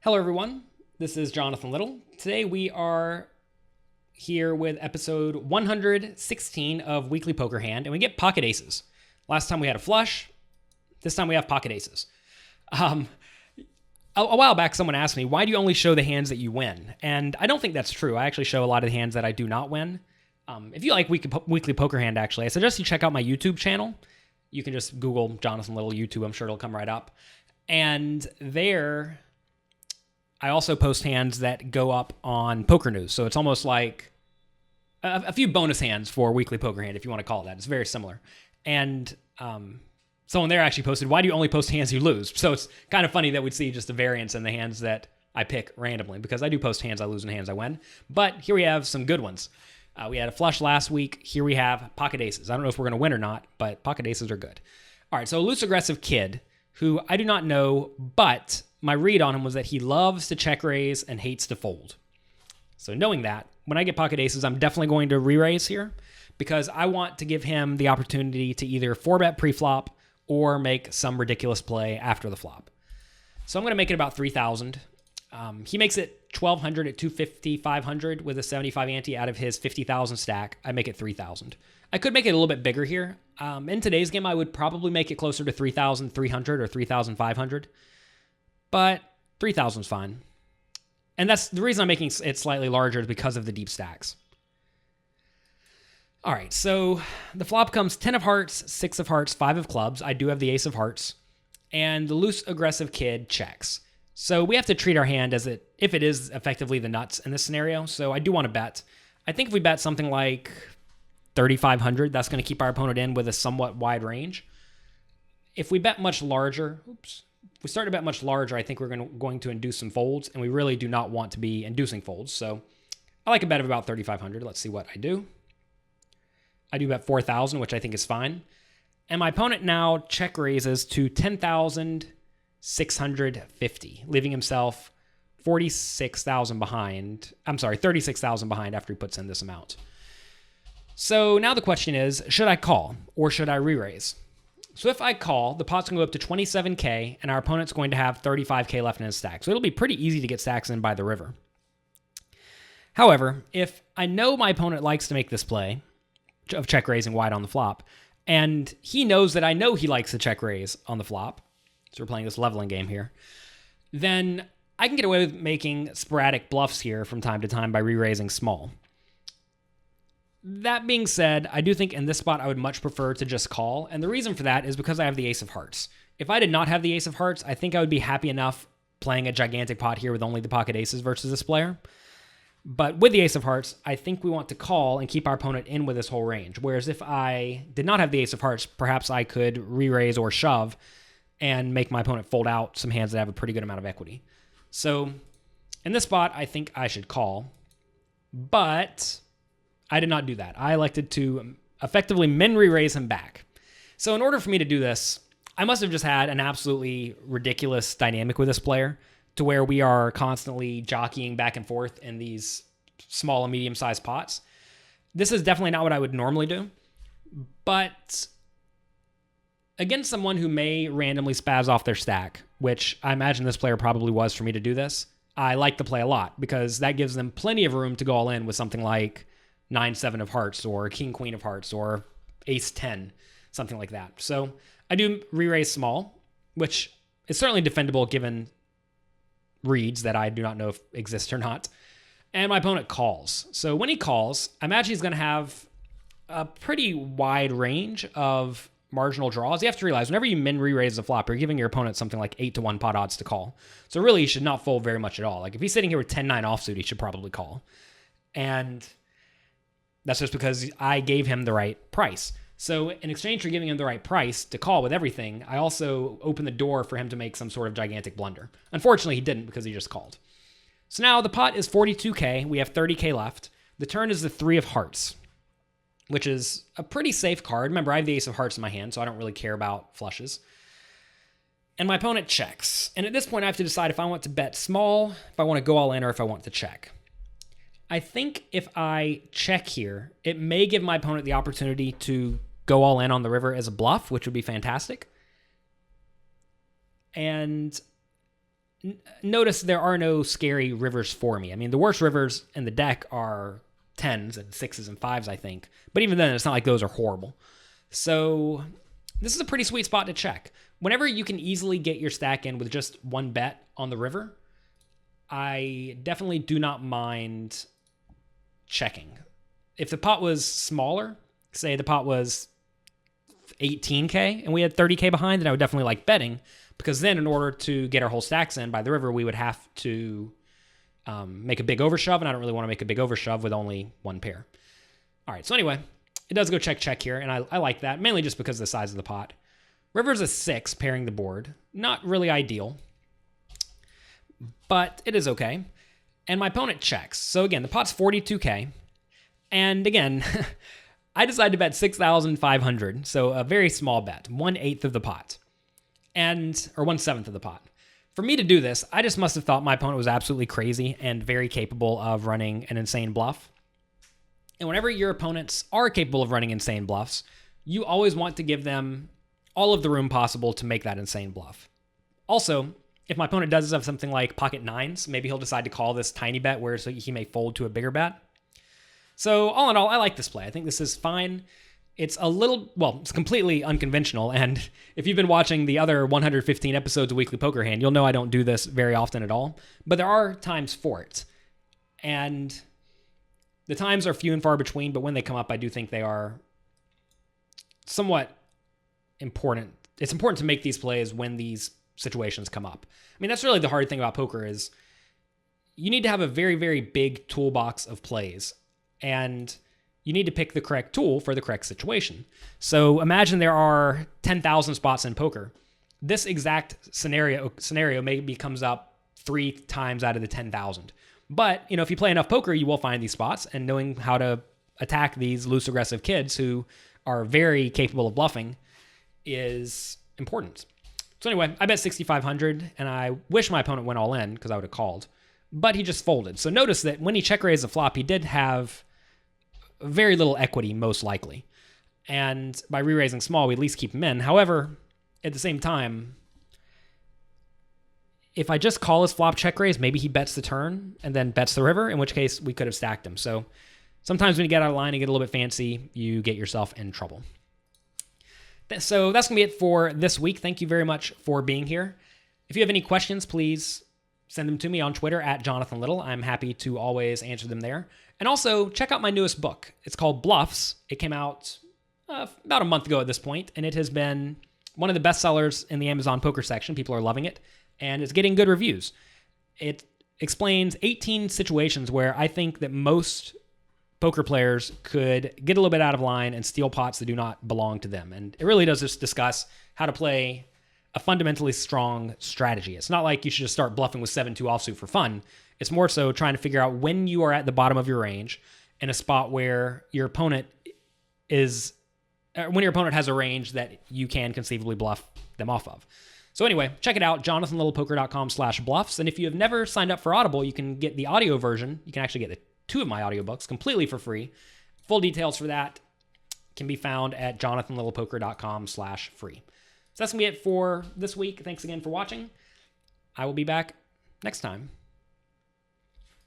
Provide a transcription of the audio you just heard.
Hello, everyone. This is Jonathan Little. Today we are here with episode 116 of Weekly Poker Hand, and we get pocket aces. Last time we had a flush. This time we have pocket aces. A while back, someone asked me, why do you only show the hands that you win? And I don't think that's true. I actually show a lot of the hands that I do not win. If you like Weekly Poker Hand, actually, I suggest you check out my YouTube channel. You can just Google Jonathan Little YouTube. I'm sure it'll come right up. And there, I also post hands that go up on Poker News. So it's almost like a few bonus hands for Weekly Poker Hand, if you want to call it that. It's very similar. And someone there actually posted, why do you only post hands you lose? So it's kind of funny that we'd see just a variance in the hands that I pick randomly, because I do post hands I lose and hands I win. But here we have some good ones. We had a flush last week. Here we have pocket aces. I don't know if we're going to win or not, but pocket aces are good. All right, so a loose aggressive kid who I do not know, but my read on him was that he loves to check raise and hates to fold. So knowing that, when I get pocket aces, I'm definitely going to re-raise here because I want to give him the opportunity to either 4-bet pre-flop or make some ridiculous play after the flop. So I'm going to make it about 3,000. He makes it 1,200 at 250, 500 with a 75 ante out of his 50,000 stack. I make it 3,000. I could make it a little bit bigger here. In today's game, I would probably make it closer to 3,300 or 3,500. But 3,000 is fine. And that's the reason I'm making it slightly larger is because of the deep stacks. All right, so the flop comes 10 of hearts, 6 of hearts, 5 of clubs. I do have the ace of hearts. And the loose aggressive kid checks. So we have to treat our hand as if it is effectively the nuts in this scenario. So I do want to bet. I think if we bet something like 3,500, that's going to keep our opponent in with a somewhat wide range. If we bet much larger, if we start to bet much larger, I think we're going to induce some folds, and we really do not want to be inducing folds. So I like a bet of about 3,500. Let's see what I do. I do bet 4,000, which I think is fine. And my opponent now check raises to 10,650, leaving himself 46,000 behind. I'm sorry, 36,000 behind after he puts in this amount. So now the question is, should I call or should I re-raise? So if I call, the pot's going to go up to 27K, and our opponent's going to have 35K left in his stack. So it'll be pretty easy to get stacks in by the river. However, if I know my opponent likes to make this play of check raising wide on the flop, and he knows that I know he likes to check raise on the flop, so we're playing this leveling game here, then I can get away with making sporadic bluffs here from time to time by re-raising small. That being said, I do think in this spot I would much prefer to just call, and the reason for that is because I have the ace of hearts. If I did not have the ace of hearts, I think I would be happy enough playing a gigantic pot here with only the pocket aces versus this player. But with the ace of hearts, I think we want to call and keep our opponent in with this whole range. Whereas if I did not have the ace of hearts, perhaps I could re-raise or shove and make my opponent fold out some hands that have a pretty good amount of equity. So in this spot, I think I should call. But I did not do that. I elected to effectively min re-raise him back. So in order for me to do this, I must have just had an absolutely ridiculous dynamic with this player to where we are constantly jockeying back and forth in these small and medium-sized pots. This is definitely not what I would normally do, but against someone who may randomly spaz off their stack, which I imagine this player probably was for me to do this, I like the play a lot because that gives them plenty of room to go all in with something like 9-7 of hearts or king-queen of hearts or ace-10, something like that. So I do re-raise small, which is certainly defendable given reads that I do not know if exist or not. And my opponent calls. So when he calls, I imagine he's going to have a pretty wide range of marginal draws. You have to realize whenever you min re-raise the flop, you're giving your opponent something like 8-1 pot odds to call. So really, he should not fold very much at all. Like if he's sitting here with 10-9 offsuit, he should probably call. And that's just because I gave him the right price. So in exchange for giving him the right price to call with everything, I also opened the door for him to make some sort of gigantic blunder. Unfortunately, he didn't because he just called. So now the pot is 42K. We have 30K left. The turn is the 3 of hearts, which is a pretty safe card. Remember, I have the ace of hearts in my hand, so I don't really care about flushes. And my opponent checks. And at this point, I have to decide if I want to bet small, if I want to go all in, or if I want to check. I think if I check here, it may give my opponent the opportunity to go all in on the river as a bluff, which would be fantastic. And notice there are no scary rivers for me. I mean, the worst rivers in the deck are 10s and 6s and 5s, I think. But even then, it's not like those are horrible. So this is a pretty sweet spot to check. Whenever you can easily get your stack in with just one bet on the river, I definitely do not mind checking. If the pot was smaller, say the pot was 18K and we had 30K behind, then I would definitely like betting, because then in order to get our whole stacks in by the river, we would have to make a big overshove, and I don't really want to make a big overshove with only one pair. All right, so anyway, it does go check here, and I like that, mainly just because of the size of the pot. River's a 6 pairing the board. Not really ideal, but it is okay. And my opponent checks. So again, the pot's 42K. And again, I decided to bet 6,500. So a very small bet, 1/8 of the pot. Or 1/7 of the pot. For me to do this, I just must have thought my opponent was absolutely crazy and very capable of running an insane bluff. And whenever your opponents are capable of running insane bluffs, you always want to give them all of the room possible to make that insane bluff. Also, if my opponent does have something like pocket 9s, maybe he'll decide to call this tiny bet where he may fold to a bigger bet. So all in all, I like this play. I think this is fine. It's it's completely unconventional. And if you've been watching the other 115 episodes of Weekly Poker Hand, you'll know I don't do this very often at all. But there are times for it. And the times are few and far between, but when they come up, I do think they are somewhat important. It's important to make these plays when these situations come up. I mean, that's really the hard thing about poker is you need to have a very, very big toolbox of plays, and you need to pick the correct tool for the correct situation. So imagine there are 10,000 spots in poker. This exact scenario maybe comes up 3 times out of the 10,000. But, if you play enough poker, you will find these spots, and knowing how to attack these loose, aggressive kids who are very capable of bluffing is important. So anyway, I bet 6,500, and I wish my opponent went all in because I would have called, but he just folded. So notice that when he check raised the flop, he did have very little equity, most likely. And by re-raising small, we at least keep him in. However, at the same time, if I just call his flop check raise, maybe he bets the turn and then bets the river, in which case we could have stacked him. So sometimes when you get out of line and get a little bit fancy, you get yourself in trouble. So that's going to be it for this week. Thank you very much for being here. If you have any questions, please send them to me on Twitter at Jonathan Little. I'm happy to always answer them there. And also, check out my newest book. It's called Bluffs. It came out about a month ago at this point, and it has been one of the best sellers in the Amazon poker section. People are loving it, and it's getting good reviews. It explains 18 situations where I think that most poker players could get a little bit out of line and steal pots that do not belong to them. And it really does just discuss how to play a fundamentally strong strategy. It's not like you should just start bluffing with 7-2 offsuit for fun. It's more so trying to figure out when you are at the bottom of your range in a spot where your opponent has a range that you can conceivably bluff them off of. So anyway, check it out, jonathanlittlepoker.com/bluffs. And if you have never signed up for Audible, you can get the audio version. You can actually get the 2 of my audiobooks completely for free. Full details for that can be found at jonathanlittlepoker.com/free. So that's going to be it for this week. Thanks again for watching. I will be back next time.